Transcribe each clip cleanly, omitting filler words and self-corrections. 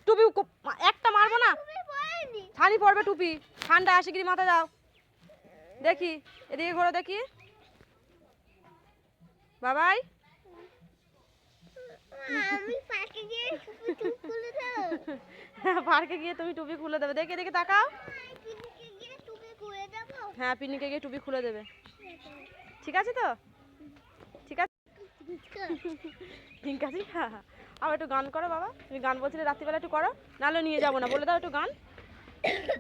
টুপি একটা মারবো না, ছানি পড়বে টুপি, ঠান্ডা শিগগিরি মাথা দাও। দেখি এদিকে ঘোরো দেখি বাবাই। পার্কে গিয়ে তুমি টুপি খুলে দেবে, দেখে দেখে তাকাও। হ্যাঁ পিকনিকে গিয়ে টুপি খুলে দেবে, ঠিক আছে তো? ঠিক আছে ঠিক আছে। আবার একটু গান করো বাবা, তুমি গান বলছিলে রাত্রিবেলা, একটু করো, নাহলে নিয়ে যাবো না। বলে দাও একটু গান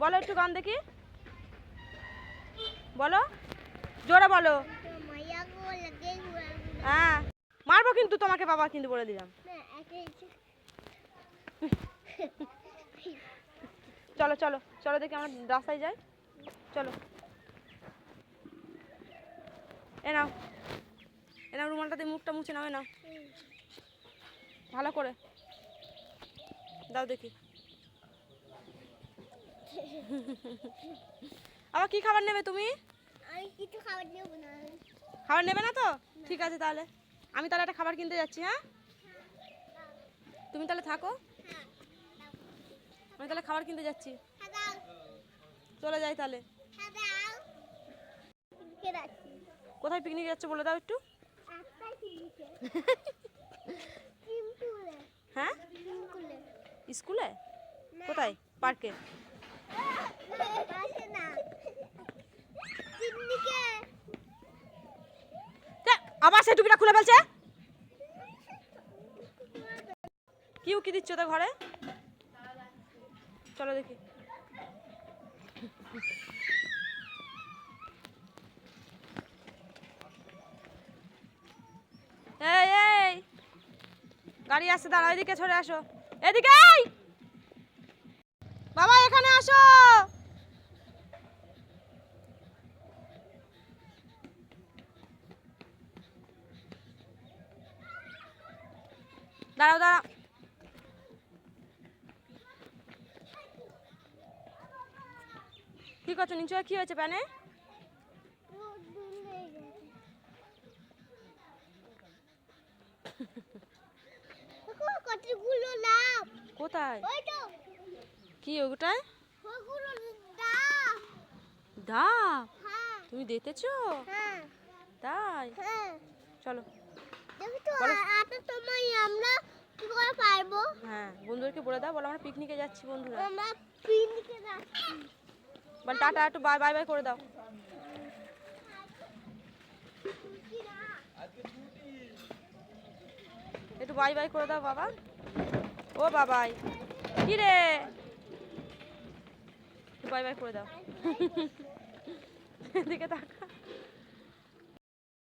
বলো, একটু গান দেখি বলো, জোরে বলো। হ্যাঁ মারবো কিন্তু তোমাকে বাবা, কিন্তু বলে দিলাম। চলো চলো চলো দেখি আমরা রাস্তায় যাই, চলো। এ নাও এ নাও রুমালটা দিয়ে মুখটা মুছে নাও, এ নাও ভালো করে দাও দেখি। আবার কি খাবার নেবে তুমি? কিছু খাবার নেব না। খাবার নেবে না তো? ঠিক আছে তাহলে আমি তাহলে একটা খাবার কিনতে যাচ্ছি। হ্যাঁ তুমি তাহলে থাকো, আমি তাহলে খাবার কিনতে যাচ্ছি, চলে যাই তাহলে। কোথায় পিকনিক যাচ্ছে বলে দাও একটু। হ্যাঁ স্কুলে? কোথায়? পার্কে? আবার সেই টুপিটা খুলে ফেলছে, কি উকি দিচ্ছ তো ঘরে? চলো দেখি। এই এই গাড়ি আসছে, দাঁড়াও, এদিকে সরে আসো, এদিকে বাবা এখানে আসো। দাঁড়াও দাঁড়াও, কি করছো নিচে? কি হয়েছে প্যানে? কোথায়? কি ওটায়? ডাব? তুমি দেখেছো? তাই চলো। হ্যাঁ বন্ধুদেরকে বলে দাও, বলো আমরা পিকনিকে যাচ্ছি বন্ধুরা, বল টাটা, একটু বাই বাই বাই করে দাও। একটু বাই বাই করে দাও বাবা। ও বাবাই কি রে, বাই বাই করে দাও। এদিকে তাকা।